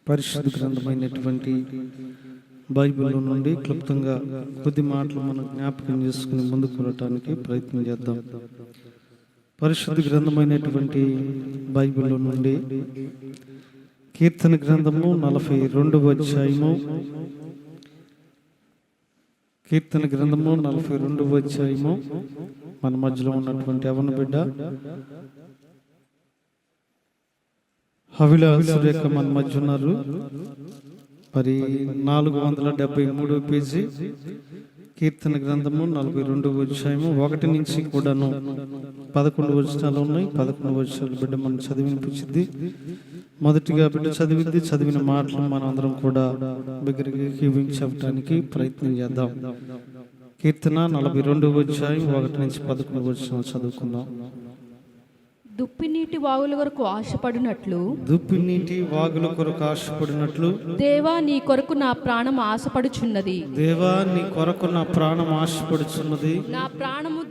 పరిశుద్ధ గ్రంథమైనటువంటి బైబిల్ నుండి క్లుప్తంగా కొద్ది మాటలు మనం జ్ఞాపకం చేసుకుని ముందుకు వెళ్ళటానికి ప్రయత్నం చేద్దాం. పరిశుద్ధ గ్రంథమైనటువంటి బైబిల్ నుండి కీర్తన గ్రంథము 42వ అధ్యాయము, కీర్తన గ్రంథము 42వ అధ్యాయము. మన మధ్యలో ఉన్నటువంటి యవన బిడ్డ హవిల సురేఖ మన మధ్య ఉన్నారు. మరి 473 పేజీ కీర్తన గ్రంథము 42వ అధ్యాయము 1 నుంచి కూడాను 11 వచనాలు ఉన్నాయి. 11 వచనాలు బిడ్డ మనం చదివినిపించింది. మొదటిగా బిడ్డ చదివిన మాటలు మనం అందరం కూడా బిగ్గరగా చెప్పడానికి ప్రయత్నం చేద్దాం. కీర్తన 42వ అధ్యాయం 1 నుంచి 11 వచనాలు చదువుకుందాం. దుప్పినీటి వాగుల కొరకు ఆశపడినట్లు, దుప్పినీటి వాగుల కొరకు ఆశపడినట్లు, దేవా నీ కొరకు నా ప్రాణం ఆశపడుచున్నది. దేవా నీ కొరకు నా ప్రాణం ఆశపడుచున్నది. నా ప్రాణము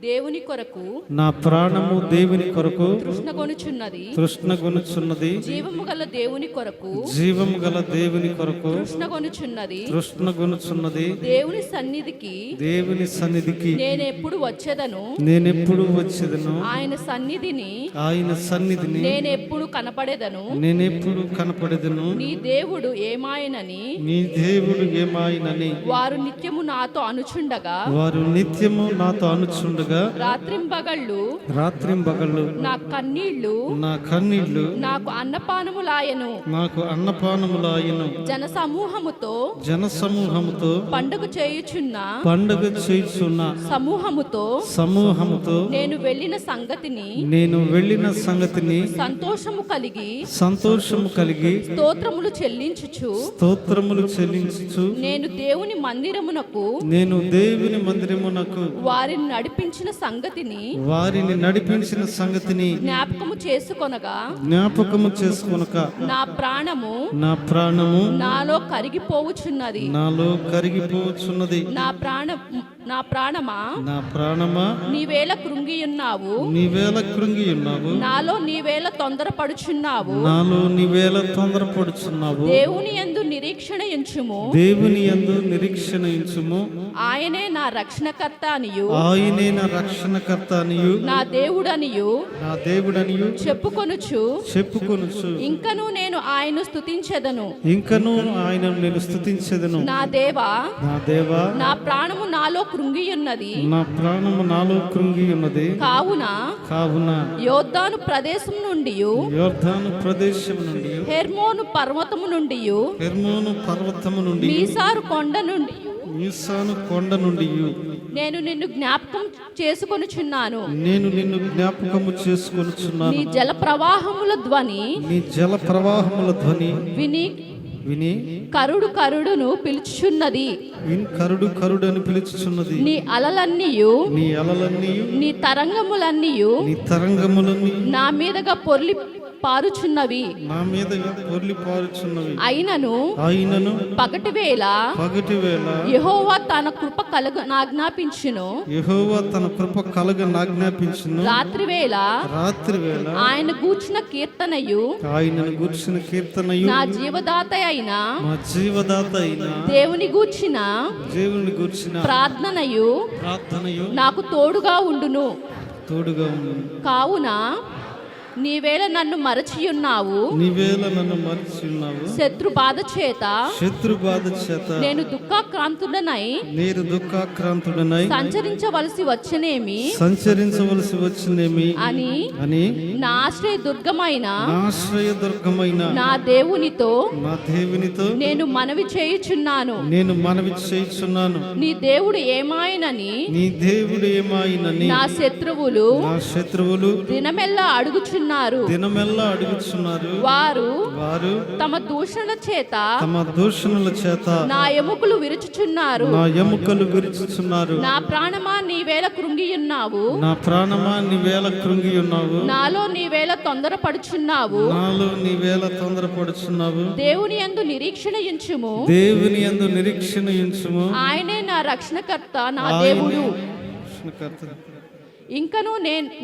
దేవుని కొరకు, నా ప్రాణము దేవుని కొరకు తృష్ణగొనుచున్నది. జీవము గల దేవుని కొరకు, జీవము గల దేవుని కొరకు తృష్ణగొనుచున్నది. దేవుని సన్నిధికి నేనెప్పుడు వచ్చేదను, ఆయన సన్నిధిని నేనెప్పుడు కనపడేదను. నీ దేవుడు ఏమాయనని వారు నిత్యము నాతో అనుచుండగా, రాత్రింబగళ్ళు నా కన్నీళ్లు నాకు అన్నపానములాయను. జనసమూహముతో పండుగ చేయుచున్న సమూహముతో నేను వెళ్ళిన సంగతిని సంతోషము కలిగి స్తోత్రములు చెల్లించుచు నేను దేవుని మందిరమునకు వారిని నడిపించిన సంగతిని జ్ఞాపకము చేసుకొనగా నా ప్రాణము నాలో కరిగిపోవుచున్నది. నా ప్రాణమా నీవేళ కృంగియున్నావు, నాలో నీవేళ తొందరపడుచున్నావు. దేవుని యందు నిరీక్షణ ఉంచుము. ఆయనే నా రక్షణకర్త అనియు నా దేవుడనియు చెప్పుకొనుచు ఇంకను నేను ఆయనను స్తుతించెదను. నా దేవా నా ప్రాణము నాలో కృంగి ఉన్నది. కావున యోర్దాను ప్రదేశం నుండి హెర్మోను పర్వతము నుండి మీసారు కొండ నుండి నేను నిన్ను జ్ఞాపకం చేసుకొనుచున్నాను. నీ జల ప్రవాహముల ధ్వని విని కరుడును పిలుచుచున్నది. నీ అలలన్నీయు నీ తరంగములన్నీయు నా మీదగా పొర్లి పారుచున్నవి. అయినను పగటి వేళ యెహోవా తన కృప కలుగనాజ్ఞాపించును. రాత్రి వేళ ఆయన గూర్చిన కీర్తనయు నా జీవదాత అయిన దేవుని గూర్చిన ప్రార్థనయు నాకు తోడుగా ఉండును. కావున నీవేళ నన్ను మరచియున్నావు. శత్రు బాధ చేత నేను దుఃఖాక్రాంతుడనై సంచరించవలసి వచ్చనేమి అని నా ఆశ్రయ దుర్గమైన నా దేవునితో నేను మనవి చేయుచున్నాను. నీ దేవుడు ఏమాయనని నా శత్రువులు దినమెల్లా అడుగుచున్నారు. వారు తమ దూషణల చేత నా ఎముకలు విరుచుచున్నారు. నా ప్రాణమా నీవేళ కృంగియున్నావు. నాలో నీవేళ తొందరపడుచున్నావు. దేవుని యందు నిరీక్షణ ఉంచుము. ఆయనే నా రక్షణకర్త, నా దేవుడు. ఇంకను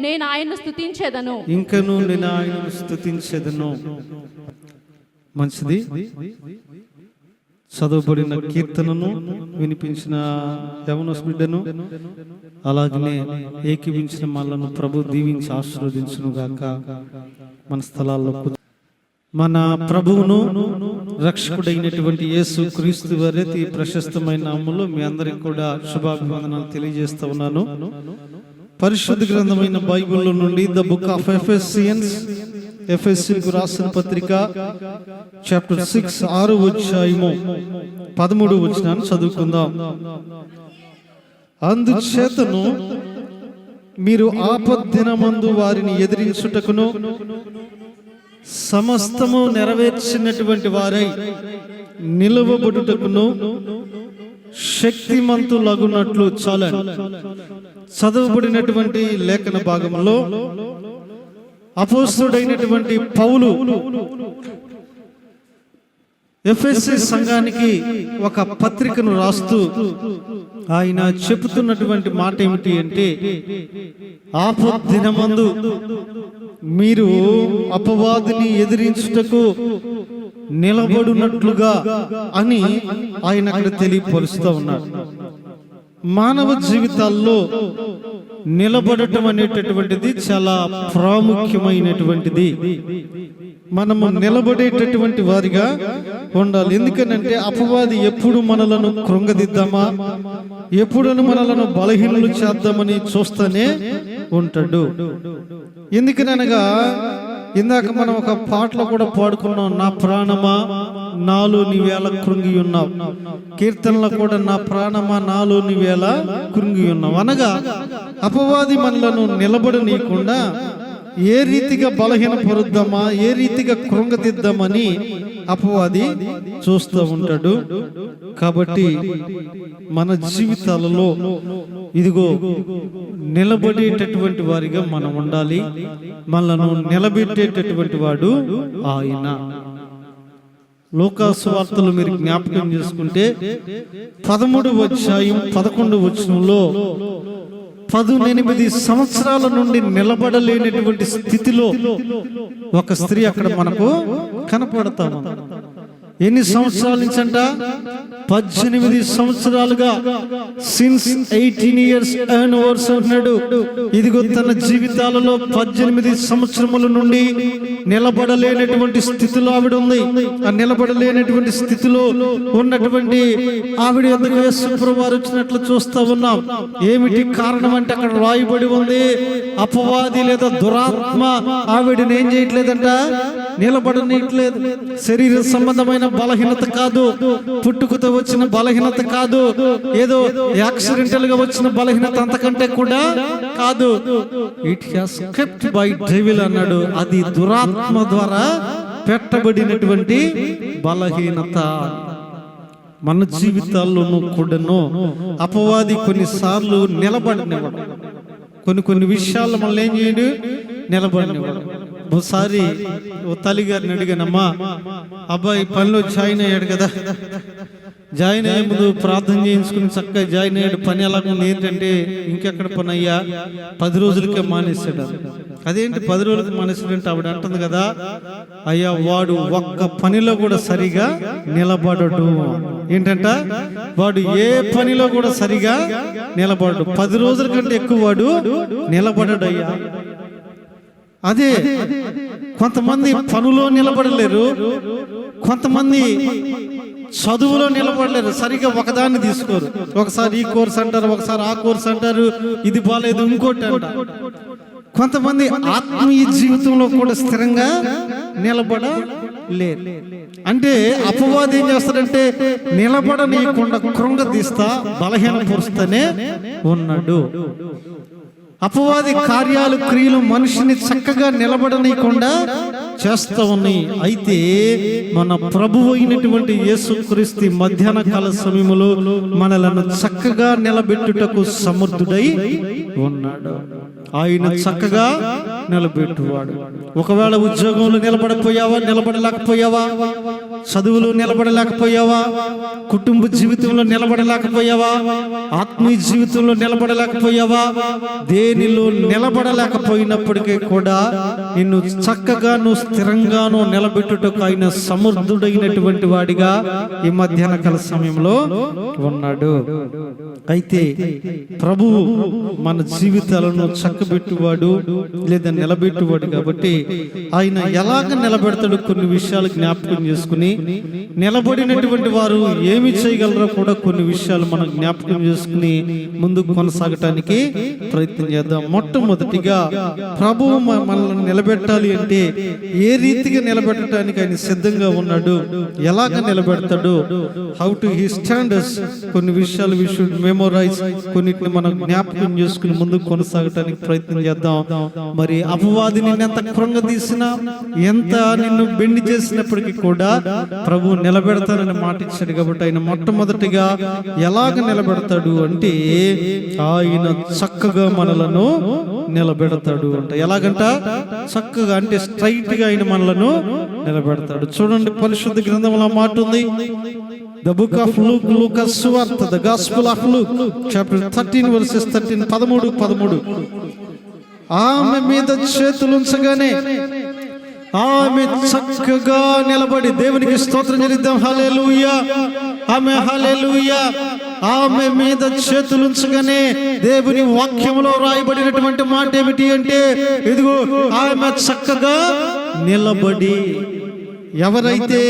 నేను ఆయన్ను స్తుతించెదను. ఇంకను నేను ఆయనను స్తుతించెదను. మంచిది. చదువుబడిన కీర్తనను వినిపించిన యవనస్ బిడ్డను అలాగనే ఏకీవించిన మనలను ప్రభు దీవించి ఆశీర్వదించును గాక. మన స్థలాల్లో మన ప్రభువును రక్షకుడైనటువంటి యేసు క్రీస్తు వారి అతి ప్రశస్తమైన నామములో మీ అందరికి కూడా శుభాభివందనాలు తెలియజేస్తూ ఉన్నాను. పరిశుద్ధ గ్రంథమైన బైబిల్లో నుండి ద బుక్ ఆఫ్ ఎఫెసియన్స్, ఎఫెసీయులకు రాసిన పత్రిక చాప్టర్ 6 6వ అధ్యాయము 13వ వచనాన్ని చదువుకుందాం. అందుచేతను మీరు ఆపద్దినమందు వారిని ఎదిరించుటకును సమస్తము నెరవేర్చినటువంటి వారై నిలువబడుటకును శక్తిమంతులగునట్లు. చాలా చదువుబడినటువంటి లేఖన భాగంలో అపోస్తలుడైనటువంటి పౌలు ఎఫెసీ సంఘానికి ఒక పత్రికను రాస్తూ ఆయన చెబుతున్నటువంటి మాట ఏమిటి అంటే, ఆపద్దినమందు మీరు అపవాదిని ఎదిరించుటకు నిలబడునట్లుగా అని ఆయన అక్కడ తెలియపరుస్తూ ఉన్నాడు. మానవ జీవితాల్లో నిలబడటం అనేటటువంటిది చాలా ప్రాముఖ్యమైనటువంటిది. మనము నిలబడేటటువంటి వారిగా ఉండాలి. ఎందుకనంటే అపవాది ఎప్పుడు మనలను కృంగదిద్దామా, ఎప్పుడు మనలను బలహీనులు చేద్దామని చూస్తూనే ఉంటాడు. ఎందుకనగా ఇందాక మనం ఒక పాటలో కూడా పాడుకున్నాం, నా ప్రాణమా నాలో నీవేళ కృంగి ఉన్నావు. కీర్తనలో కూడా నా ప్రాణమా నాలో నీవేళ కృంగి ఉన్నావు. అనగా అపవాది మనలను నిలబడనీయకుండా ఏ రీతిగా బలహీనపరుద్దామా, ఏ రీతిగా కృంగదిద్దామని అపవాది చూస్తూ ఉంటాడు. కాబట్టి మన జీవితాలలో ఇదిగో నిలబడేటటువంటి వారిగా మనం ఉండాలి. మనను నిలబెట్టేటటువంటి వాడు ఆయన. లూకా సువార్తలు మీరు జ్ఞాపకం చేసుకుంటే 13వ అధ్యాయం 11వ వచనంలో 18 సంవత్సరాల నుండి నిలబడలేనటువంటి స్థితిలో ఒక స్త్రీ అక్కడ మనకు కనపడతాము. ఎన్ని సంవత్సరాల నుంచి అంట? 18 సంవత్సరాలుగా, సిన్స్ 18 years and ours అంటున్నాడు. ఇదిగో తన జీవితాలలో 18 సంవత్సరముల నుండి నిలబడలేనటువంటి స్థితిలో ఆవిడ ఉంది. ఆ నిలబడలేనటువంటి స్థితిలో ఉన్నటువంటి ఆవిడ ఎదురు యేసు ప్రభువారు వచ్చినట్లు చూస్తూ ఉన్నాం. ఏమిటి కారణం అంటే అక్కడ రాయబడి ఉంది, అపవాది లేదా దురాత్మ ఆవిడని ఏం చేయట్లేదంట, నిలబడనీయట్లేదు. శరీర సంబంధమైన బలహీనత కాదు, పుట్టుకతో వచ్చిన బలహీనత కాదు, ఏదో యాక్సిడెంటల్ గా వచ్చిన బలహీనత అంతకంటే కూడా కాదు. It has kept by devil అన్నాడు. అది దురాత్మ ద్వారా పెట్టబడినటువంటి బలహీనత. మన జీవితాల్లోనూ కూడాను అపవాది కొన్నిసార్లు నిలబడనివ్వడు. కొన్ని విషయాల్లో మనల్ని ఏం చేయడు, నిలబడనివ్వడు. ఒకసారి ఓ తల్లి గారిని అడిగానమ్మా, అబ్బాయి పనిలో జాయిన్ అయ్యాడు కదా, జాయిన్ అయ్యే ముందు ప్రార్థన చేయించుకుని చక్కగా జాయిన్ అయ్యాడు. పని ఎలాగుంది ఏంటంటే, ఇంకెక్కడ పని అయ్యా 10 రోజులకే మానేసాడు. అదేంటి 10 రోజులకి మానేసాడంటే ఆవిడ అంటుంది కదా, అయ్యా వాడు ఒక్క పనిలో కూడా సరిగా నిలబడడు. ఏంటంట, వాడు ఏ పనిలో కూడా సరిగా నిలబడడు. 10 రోజుల కంటే ఎక్కువ వాడు నిలబడడు అయ్యా. అదే కొంతమంది పనులో నిలబడలేరు, కొంతమంది చదువులో నిలబడలేరు, సరిగా ఒకదాన్ని తీసుకోరు. ఒకసారి ఈ కోర్స్ అంటారు, ఒకసారి ఆ కోర్స్ అంటారు, ఇది బాలేదు ఇంకోటి అంటారు. కొంతమంది ఆత్మీయ జీవితంలో కూడా స్థిరంగా నిలబడలేరు. అంటే అపవాది ఏం చేస్తాడంటే నిలబడనీయకుండా కృంగదీస్తా, బలహీనపరుస్తూనే ఉన్నాడు. అపవాది కార్యాలు, క్రియలు మనిషిని చక్కగా నిలబడనీయకుండా చేస్తూ ఉన్నాయి. అయితే మన ప్రభువు అయినటువంటి యేసుక్రీస్తు మధ్యాహ్న కాల సమయంలో మనలను చక్కగా నిలబెట్టుటకు సమర్థుడై ఉన్నాడు. ఆయన చక్కగా నిలబెట్టువాడు. ఒకవేళ ఉద్యోగంలో నిలబడలేకపోయావా, చదువులో నిలబడలేకపోయావా? కుటుంబ జీవితంలో నిలబడలేకపోయావా? ఆత్మీయ జీవితంలో నిలబడలేకపోయావా? దేనిలో నిలబడలేకపోయినప్పటికీ కూడా నిన్ను చక్కగాను స్థిరంగాను నిలబెట్టుటకు ఆయన సమర్థుడైనటువంటి వాడిగా ఈ మధ్యాహ్న కాల సమయంలో ఉన్నాడు. అయితే ప్రభువు మన జీవితాలను చక్కబెట్టువాడు లేదా నిలబెట్టువాడు కాబట్టి ఆయన ఎలాగ నిలబెడతాడు కొన్ని విషయాలు జ్ఞాపకం చేసుకుని, నిలబడినటువంటి వారు ఏమి చేయగలరో కూడా కొన్ని విషయాలు మనం జ్ఞాపకం చేసుకుని ముందుకు కొనసాగటానికి ప్రయత్నం చేద్దాం. మొట్టమొదటిగా ప్రభువు మనల్ని నిలబెట్టాలి అంటే ఏ రీతిగా నిలబెట్టడానికి ఆయన సిద్ధంగా ఉన్నాడు, ఎలాగ నిలబెడతాడు, హౌ టు హీ స్టాండర్స్, కొన్ని విషయాలు వి షుడ్ మెమోరైజ్, కొన్నిటిని మనం జ్ఞాపకం చేసుకుని ముందుకు కొనసాగటానికి ప్రయత్నం చేద్దాం. మరి అపవాది నిన్ను ఎంత కృంగదీసినా, ఎంత నిన్ను బెండి చేసినప్పటికీ కూడా ప్రభు నిలబెడతానని మాట ఇచ్చాడు. కాబట్టి ఆయన మొట్టమొదటిగా ఎలాగ నిలబెడతాడు అంటే ఆయన చక్కగా మనలను నిలబెడతాడు అంట. ఎలాగంట? చక్కగా అంటే స్ట్రైట్ గా ఆయన మనలను నిలబెడతాడు. చూడండి, పరిశుద్ధ గ్రంథంలో మాట ఉంది. The book of Luke, Lucas Suvarta, the Gospel of Luke, chapter 13 verses 13, 13. ఆమె మీద చేతులుంచగానే ఆమె చక్కగా నిలబడి, దేవునికి స్తోత్రం చెల్లిద్దాం. హల్లెలూయా, ఆమె హల్లెలూయా. ఆమె మీద చేతులుంచగానే దేవుని వాక్యంలో రాయబడినటువంటి మాట ఏమిటి అంటే, ఇదిగో ఆమె చక్కగా నిలబడి. ఎవరైతే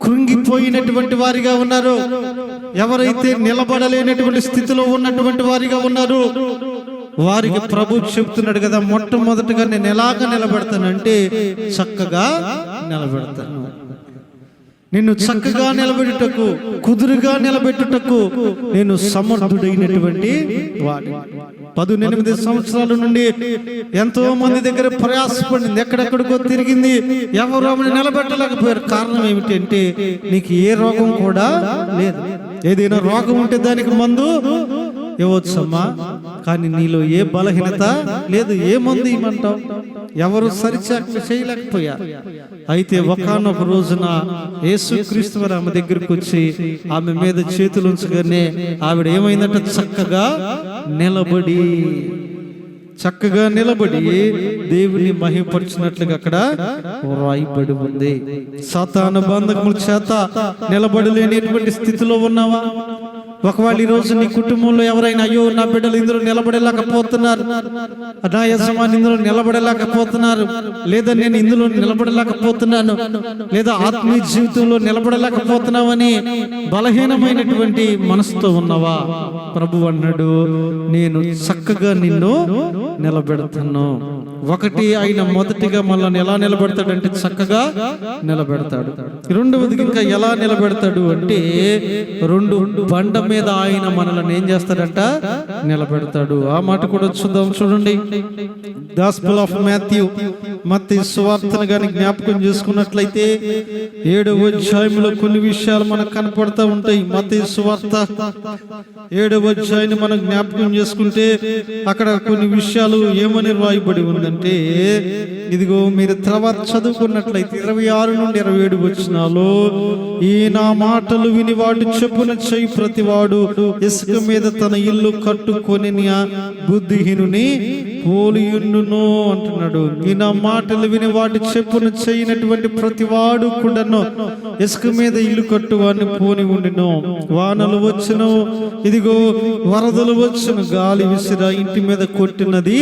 కృంగిపోయినటువంటి వారిగా ఉన్నారు, ఎవరైతే నిలబడలేనటువంటి స్థితిలో ఉన్నటువంటి వారిగా ఉన్నారు, వారికి ప్రభు చెప్తున్నాడు కదా, మొట్టమొదటిగా నేను ఎలాగ నిలబెడతానంటే చక్కగా నిలబెడతాను. నిన్ను చక్కగా నిలబెట్టుటకు, కుదురుగా నిలబెట్టుటకు నేను సమర్థుడైనటువంటి వాడు. 18 సంవత్సరాల నుండి ఎంతో మంది దగ్గర ప్రయాసపడింది, ఎక్కడెక్కడికో తిరిగింది, ఎవరు ఆమెను నిలబెట్టలేకపోయారు. కారణం ఏమిటంటే నీకు ఏ రోగం కూడా లేదు. ఏదైనా రోగం ఉంటే దానికి మందు ఇవ్వచ్చమ్మా, కానీ నీలో ఏ బలహీనత లేదు, ఏ మందు ఇవ్వమంటావు? ఎవరు చేయలేకపోయారు. అయితే ఒకానొక రోజున యేసుక్రీస్తు వారు ఆమె దగ్గరికి వచ్చి ఆమె మీద చేతులు ఉంచగానే ఆవిడ ఏమైందంటే చక్కగా నిలబడి దేవుని మహిమపరిచినట్లుగా అక్కడ రాయబడి ఉంది. సాతాను బంధకముల చేత నిలబడలేనిటువంటి స్థితిలో ఉన్నావా? ఒకవేళ ఈ రోజు నీ కుటుంబంలో ఎవరైనా, అయ్యో నా బిడ్డలు ఇందులో నిలబడలేకపోతున్నారు, నా యజమాని ఇందులో నిలబడలేకపోతున్నారు, లేదా నేను ఇందులో నిలబడలేకపోతున్నాను, లేదా ఆత్మీయ జీవితంలో నిలబడలేకపోతున్నావని బలహీనమైనటువంటి మనసుతో ఉన్నవా? ప్రభు అన్నాడు, నేను చక్కగా నిన్ను నిలబెడతాను. ఒకటి, ఆయన మొదటిగా మనల్ని ఎలా నిలబెడతాడంటే చక్కగా నిలబెడతాడు. రెండవది ఇంకా ఎలా నిలబెడతాడు అంటే, రెండు బండ మీద ఆయన మనల్ని ఏం చేస్తాడంట? నిలబెడతాడు. ఆ మాట కూడా చూద్దాం. చూడండి, గాస్పెల్ ఆఫ్ మాథ్యూ, మత్తయి సువార్తను గాని జ్ఞాపకం చేసుకున్నట్లయితే 7వ అధ్యాయంలో కొన్ని విషయాలు మనకు కనపడతా ఉంటాయి. మత్తయి సువార్త 7వ అధ్యాయాన్ని మనం జ్ఞాపకం చేసుకుంటే అక్కడ కొన్ని విషయాలు ఏమని రాయబడి ఉందంటే, ఇదిగో మీరు తర్వాత చదువుకున్నట్లయితే 26 నుండి 27 వచనాలు, ఈ నా మాటలు విని వాడు చెప్పున చేయి ప్రతివాడు ఇసుక మీద తన ఇల్లు కట్టుకొని బుద్ధిహీనుని పోలియుండును అంటున్నాడు. ఈ నా మాటలు విని వాటి చెప్పును చేయనటువంటి ప్రతివాడు కూడాను ఇసుక మీద ఇల్లు కట్టువాడిని పోని ఉండిను. వానలు వచ్చును, ఇదిగో వరదలు వచ్చును, గాలి విసిరా ఇంటి మీద కొట్టినది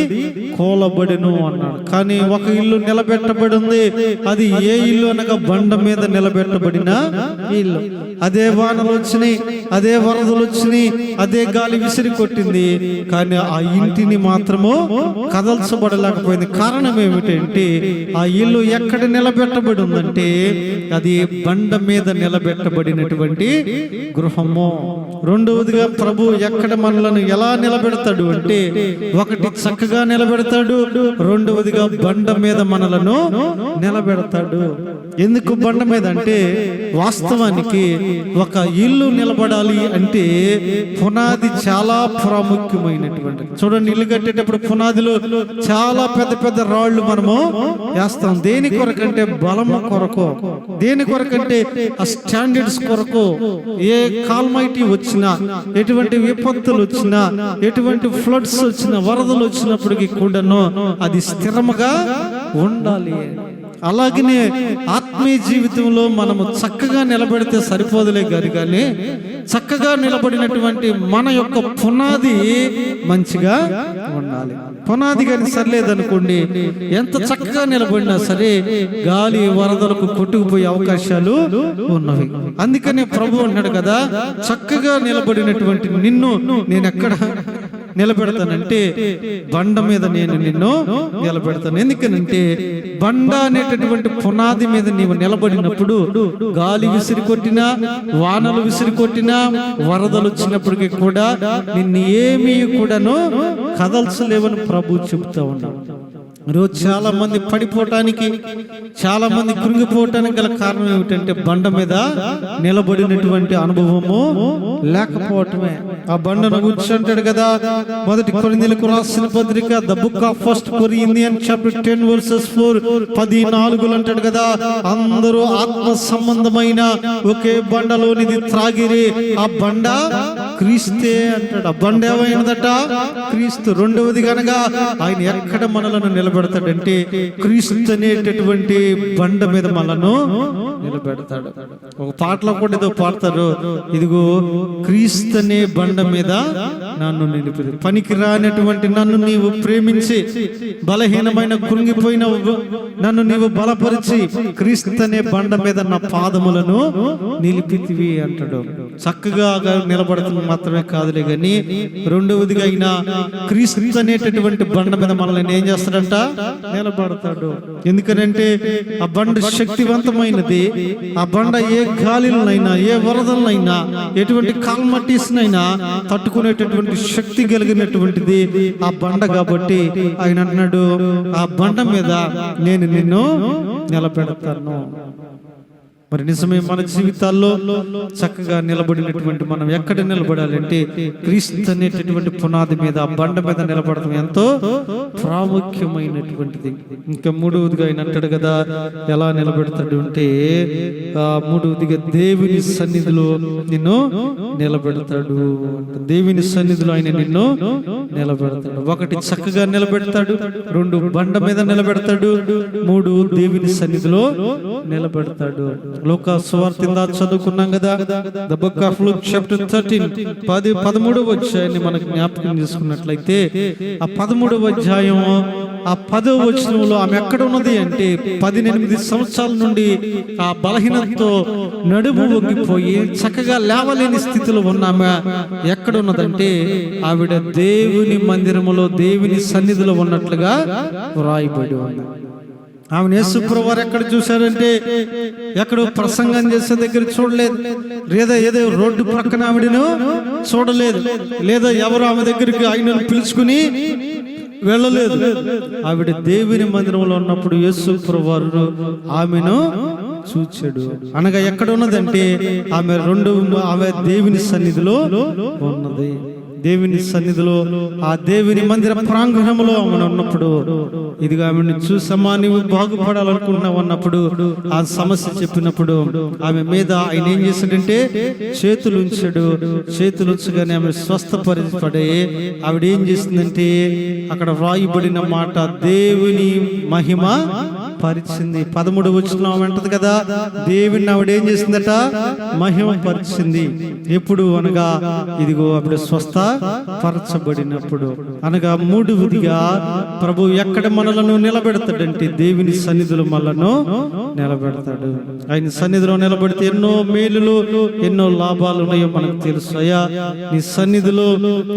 కోలబడిను అన్నాడు. కానీ ఒక ఇల్లు నిలబెట్టబడి ఉంది. అది ఏ ఇల్లు అనగా బండ మీద నిలబెట్టబడిన ఇల్లు. అదే వానలు వచ్చినాయి, అదే వరదలు వచ్చినాయి, అదే గాలి విసిరి కొట్టింది, కానీ ఆ ఇంటిని మాత్రము కదల్చబడలేకపోయింది. కారణం ఏమిటంటే ఆ ఇల్లు ఎక్కడ నిలబెట్టబడి ఉందంటే అది బండ బండ మీద నిలబెట్టబడినటువంటి గృహము. రెండవదిగా ప్రభు ఎక్కడ మనలను ఎలా నిలబెడతాడు అంటే, ఒకటి చక్కగా నిలబెడతాడు, రెండవదిగా బండ మీద మనలను నిలబెడతాడు. ఎందుకు బండ మీద అంటే, వాస్తవానికి ఒక ఇల్లు నిలబడాలి అంటే పునాది చాలా ప్రాముఖ్యమైనటువంటి. చూడండి, ఇల్లు కట్టేటప్పుడు పునాదిలో చాలా పెద్ద పెద్ద రాళ్ళు మనము వేస్తాం. దేని కొరకంటే బలము కొరకు, దేని కొరకంటే ఆ స్టాండర్డ్స్ కొరకు. ఏ కాల్మైటీ వచ్చినా, ఎటువంటి విపత్తులు వచ్చినా, ఎటువంటి ఫ్లడ్స్ వచ్చినా, వరదలు వచ్చినప్పటికీ కూడాను అది స్థిరముగా ఉండాలి. అలాగనే ఆత్మీయ జీవితంలో మనము చక్కగా నిలబడితే సరిపోదులే కానీ చక్కగా నిలబడినటువంటి మన యొక్క పునాది మంచిగా ఉండాలి. పునాది కానీ సరిలేదనుకోండి, ఎంత చక్కగా నిలబడినా సరే గాలి వరదలకు కొట్టుకుపోయే అవకాశాలు ఉన్నవి. అందుకనే ప్రభు అన్నాడు కదా, చక్కగా నిలబడినటువంటి నిన్ను నేను ఎక్కడ నిలబెడతానంటే బండ మీద నేను నిన్ను నిలబెడతాను. ఎందుకనంటే బండ అనేటటువంటి పునాది మీద నీవు నిలబడినప్పుడు గాలి విసిరి కొట్టినా, వానలు విసిరి కొట్టినా, వరదలు వచ్చినప్పటికీ కూడా నిన్ను ఏమీ కూడాను కదల్చలేవని ప్రభు చెబుతా ఉన్నాడు. ఈరోజు చాలా మంది పడిపోవటానికి, చాలా మంది కృంగిపోవటానికి గల కారణం ఏమిటంటే బండ మీద నిలబడినటువంటి అనుభవము లేకపోవటమే. ఆ బండను గురించి అంటాడు కదా, మొదటి కొరింథీయులకు రాసిన పత్రిక, the book of first Corinthians chapter 10 verses 4 అంటాడు కదా, అందరూ ఆత్మ సంబంధమైన ఒకే బండలోనిది త్రాగిరి, ఆ బండ క్రీస్తే అంటాడు. ఆ బండ ఏమైనదట? క్రీస్తు. రెండవది కనుక ఆయన ఎక్కడ మనలను నిలబెడతాడంటే క్రీస్తు అనేటటువంటి బండ మీద మనను నిలబెడతాడు. ఒక పాటలో కూడా ఏదో పాడతారు, ఇదిగో క్రీస్తు అనే బండ మీద నన్ను నిలిపి, పనికి రానటువంటి నన్ను నీవు ప్రేమించి, బలహీనమైన కృంగిపోయిన నన్ను నీవు బలపరిచి క్రీస్తు అనే బండ మీద నా పాదములను నిలిపితివి అంటాడు. చక్కగా నిలబడుతుంది మాత్రమే కాదులే గాని, రెండవదిగా అయినా క్రీస్తు అనేటటువంటి బండ మీద మనల్ని ఏం చేస్తాడంట? నిలబడతాడు. ఎందుకనంటే ఆ బండ శక్తివంతమైనది. ఆ బండ ఏ గాలిలనైనా, ఏ వరదలనైనా, ఎటువంటి కాల్మటీస్నైనా తట్టుకునేటటువంటి శక్తి కలిగినటువంటిది ఆ బండ. కాబట్టి ఆయన అన్నాడు, ఆ బండ మీద నేను నిన్ను నిలబెడతాను. మరి నిజమే, మన జీవితాల్లో చక్కగా నిలబడినటువంటి మనం ఎక్కడ నిలబడాలంటే క్రీస్తు అనేటటువంటి పునాది మీద, ఆ బండ మీద నిలబడటం ఎంతో ప్రాముఖ్యమైనటువంటిది. ఇంకా మూడవదిగా ఆయన అంటాడు కదా, ఎలా నిలబెడతాడు అంటే, మూడవదిగా దేవుని సన్నిధిలో నిన్ను నిలబెడతాడు. దేవుని సన్నిధిలో ఆయన నిన్ను నిలబెడతాడు. ఒకటి చక్కగా నిలబెడతాడు, రెండు బండ మీద నిలబెడతాడు, మూడు దేవుని సన్నిధిలో నిలబెడతాడు. లూకా సువార్త చదువుకున్నాం కదా, the book of Luke chapter 13 13వ అధ్యాయాన్ని మనకు జ్ఞాపకం చేసుకున్నట్లయితే, ఆ 13వ అధ్యాయం ఆ 10వ వచనంలో ఆమె ఎక్కడ ఉన్నది అంటే, 18 సంవత్సరాల నుండి ఆ బలహీనతతో నడుము వంగిపోయి చక్కగా లేవలేని స్థితిలో ఉన్న ఆమె ఎక్కడ ఉన్నదంటే, ఆవిడ దేవుని మందిరములో, దేవుని సన్నిధిలో ఉన్నట్లుగా వ్రాయబడి ఉంది. ఆమెను యేసు ప్రభువు వారు ఎక్కడ చూశారంటే, ఎక్కడో ప్రసంగం చేసే దగ్గర చూడలేదు, లేదా ఏదో రోడ్డు ప్రక్కన ఆవిడను చూడలేదు, లేదా ఎవరు ఆమె దగ్గరికి ఆయనను పిలుచుకుని వెళ్ళలేదు. ఆవిడ దేవుని మందిరంలో ఉన్నప్పుడు యేసు ప్రభువు వారు ఆమెను చూచాడు. అనగా ఎక్కడ ఉన్నదంటే, ఆమె దేవుని సన్నిధిలో ఉన్నది. దేవుని సన్నిధిలో, ఆ దేవుని మందిర ప్రాంగణంలో ఆమె ఉన్నప్పుడు, ఇదిగా ఆమెను చూసమ్మా నీవు బాగుపడాలనుకున్నావు అన్నప్పుడు, ఆ సమస్య చెప్పినప్పుడు ఆమె మీద ఆయన ఏం చేశాడంటే చేతులు ఉంచాడు. చేతులు ఉంచగానే ఆమె స్వస్థపడి, ఆవిడ ఏం చేసిందంటే, అక్కడ వ్రాయబడిన మాట, దేవుని మహిమ పరిచింది. 13వ వచనం అంటది కదా, దేవుని ఆవిడ ఏం చేసిందట? మహిమ పరిచింది. ఎప్పుడు అనగా, ఇదిగో ఆవిడ స్వస్థ పరచబడినప్పుడు. అనగా మూడవదిగా ప్రభు ఎక్కడ మనలను నిలబెడతాడంటే దేవుని సన్నిధిలో మనలను నిలబెడతాడు. ఆయన సన్నిధిలో నిలబడితే ఎన్నో మేలులు, ఎన్నో లాభాలు ఉన్నాయో మనకు తెలుసు. అయ్యా, నీ సన్నిధిలో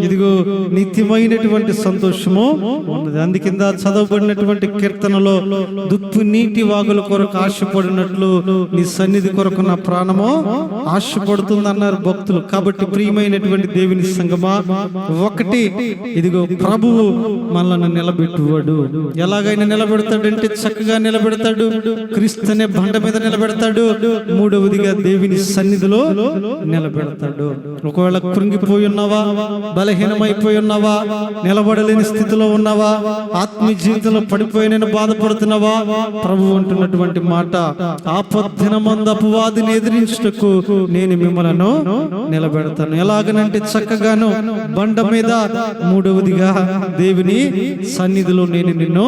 ఇదిగో నిత్యమైనటువంటి సంతోషము ఉన్నది. అందుకింద చదవబడినటువంటి కీర్తనలో, దుఃఖ ఉప్పు నీటి వాగుల కొరకు ఆశపడినట్లు నీ సన్నిధి కొరకు నా ప్రాణము ఆశపడుతుంది అన్నారు భక్తులు. కాబట్టి ప్రియమైనటువంటి దేవుని సంగమా, ఒకటి ఇదిగో ప్రభువు మనల్ని నిలబెట్టువాడు. ఎలాగైనా నిలబెడతాడంటే చక్కగా నిలబెడతాడు, క్రీస్తు అనే బండ మీద నిలబెడతాడు. మూడవదిగా దేవుని సన్నిధిలో నిలబెడతాడు. ఒకవేళ కృంగిపోయి ఉన్నావా, బలహీనమైపోయి ఉన్నావా, నిలబడలేని స్థితిలో ఉన్నావా, ఆత్మీయ జీవితంలో పడిపోయిన బాధపడుతున్నావా, ప్రభు అంటున్నటువంటి మాట, ఆపద్దినమందు అపవాదిని ఎదిరించుటకు నేను మిమ్మలను నిలబెడతాను. ఎలాగనంటే చక్కగాను బండ మీద, మూడవదిగా దేవుని సన్నిధిలో నేను నిన్ను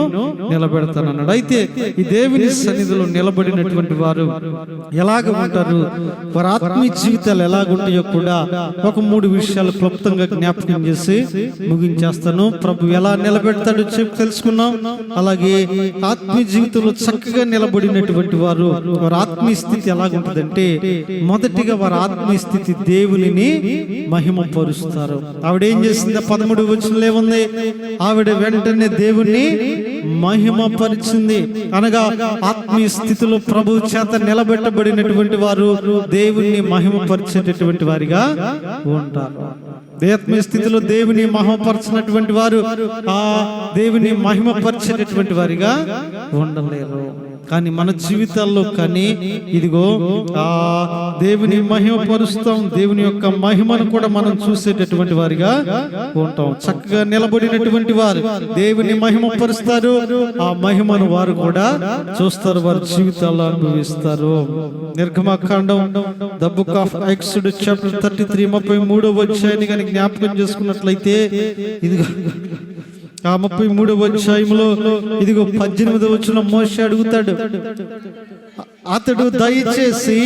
నిలబెడతాను అన్నాడు. అయితే ఈ దేవుని సన్నిధిలో నిలబడినటువంటి వారు ఎలాగ ఉంటారు, వారి ఆత్మీయ జీవితాలు ఎలాగుంటాయో కూడా ఒక 3 విషయాలు క్లుప్తంగా జ్ఞాపకం చేసి ముగించేస్తాను. ప్రభు ఎలా నిలబెడతాడో తెలుసుకున్నాం. అలాగే ఆత్మీయ జీవితంలో చక్కగా నిలబడినటువంటి వారు వారి ఆత్మీయ స్థితి ఎలాగుంటుందంటే, మొదటిగా వారి ఆత్మీయ స్థితి దేవునిని మహిమపరుస్తారు. ఆవిడేం చేసింది? 13వ వచనంలో ఏముంది? ఆవిడ వెంటనే దేవుణ్ణి మహిమపరిచింది. అనగా ఆత్మీయ స్థితిలో ప్రభు చేత నిలబెట్టబడినటువంటి వారు దేవుణ్ణి మహిమపరిచేటటువంటి వారిగా ఉంటారు. ఆత్మీయ స్థితిలో దేవుని మహిమపరచినటువంటి వారు ఆ దేవుని మహిమపరిచేటటువంటి వారిగా ఉండలేరు. కానీ మన జీవితాల్లో కానీ ఇదిగో ఆ దేవుని మహిమపరుస్తాం, దేవుని యొక్క మహిమను కూడా మనం చూసేటటువంటి వారిగా ఉంటాం. చక్కగా నిలబడినటువంటి వారు దేవుని మహిమపరుస్తారు, ఆ మహిమను వారు కూడా చూస్తారు, వారి జీవితాల్లో అనుభవిస్తారు. నిర్గమకాండం the book of exodus chapter 33 33వ అధ్యాయాన్ని కానీ జ్ఞాపకం చేసుకున్నట్లయితే, ఇదిగో ఆ 33వ అధ్యాయంలో ఇదిగో 18వ వచనం మోషే అడుగుతాడు, అతడు దయచేసి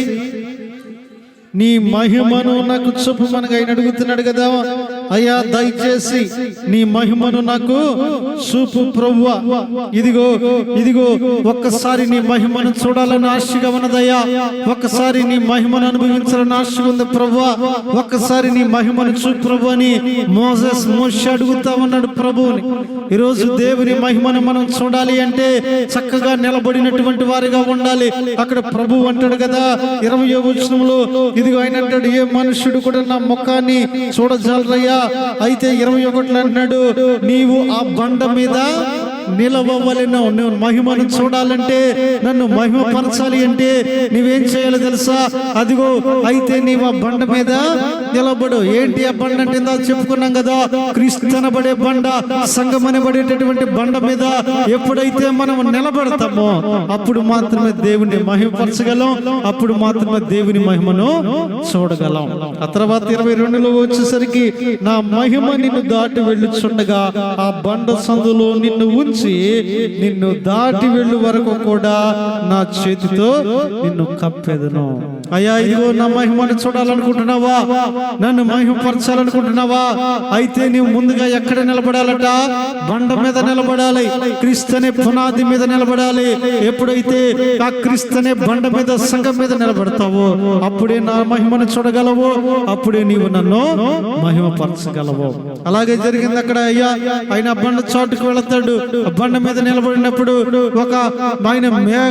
నీ మహిమను నాకు చూపమనగా ఆయన అడుగుతున్నాడు కదా. అయ్యా దయచేసి నీ మహిమను నాకు చూపు ప్రభువా. ఇదిగో ఇదిగో ఒక్కసారి నీ మహిమను చూడాలని ఆశగా ఉన్నదయ్యా, ఒక్కసారి నీ మహిమను అనుభవించాలని ఆశగా ఉంది ప్రభువా, ఒక్కసారి నీ మహిమను చూపు ప్రభు అని మోషే అడుగుతా ఉన్నాడు ప్రభువుని. ఈరోజు దేవుని మహిమను మనం చూడాలి అంటే చక్కగా నిలబడినటువంటి వారిగా ఉండాలి. అక్కడ ప్రభు అంటాడు కదా 20వ వచనంలో, ఇదిగో ఆయన అంటాడు, ఏ మనుష్యుడు కూడా నా ముఖాన్ని చూడజాలరయ్యా. అయితే 21 అంటున్నాడు, నీవు ఆ బండ మీద నిలవవలెను. నువ్వు మహిమను చూడాలంటే, నన్ను మహిమపరచాలి అంటే నువ్వేం చేయాలో తెలుసా? అదిగో అయితే నీవు ఆ బండ మీద నిలబడు. ఏంటి ఆ బండ అంటే చెప్పుకున్నాం కదా, క్రీస్తు అనబడే బండ, సంఘం అనబడేటటువంటి బండ మీద ఎప్పుడైతే మనం నిలబడతామో అప్పుడు మాత్రమే దేవుని మహిమపరచగలం, అప్పుడు మాత్రమే దేవుని మహిమను చూడగలం. ఆ తర్వాత 22లో వచ్చేసరికి, నా మహిమ నిన్ను దాటి వెళ్ళుచుండగా ఆ బండ సందులో నిన్ను ఉంచి నిన్ను దాటి వెళ్ళు వరకు కూడా నా చేతితో నిన్ను కప్పెదను. అయ్యా ఇదిగో నా మహిమను చూడాలనుకుంటున్నావా, నన్ను మహిమపరచాలనుకుంటున్నావా? అయితే నీవు ముందుగా ఎక్కడ నిలబడాలట? బండ మీద నిలబడాలి, క్రీస్తు అనే పునాది మీద నిలబడాలి. ఎప్పుడైతే ఆ క్రీస్తు అనే బండ మీద, సంఘం మీద నిలబడతావో అప్పుడే నా మహిమను చూడగలవు, అప్పుడే నీవు నన్ను మహిమపరచగలవు. అలాగే జరిగింది అక్కడ. అయ్యా ఆయన బండ చాటుకు వెళతాడు, బండ మీద నిలబడినప్పుడు ఒక ఆయన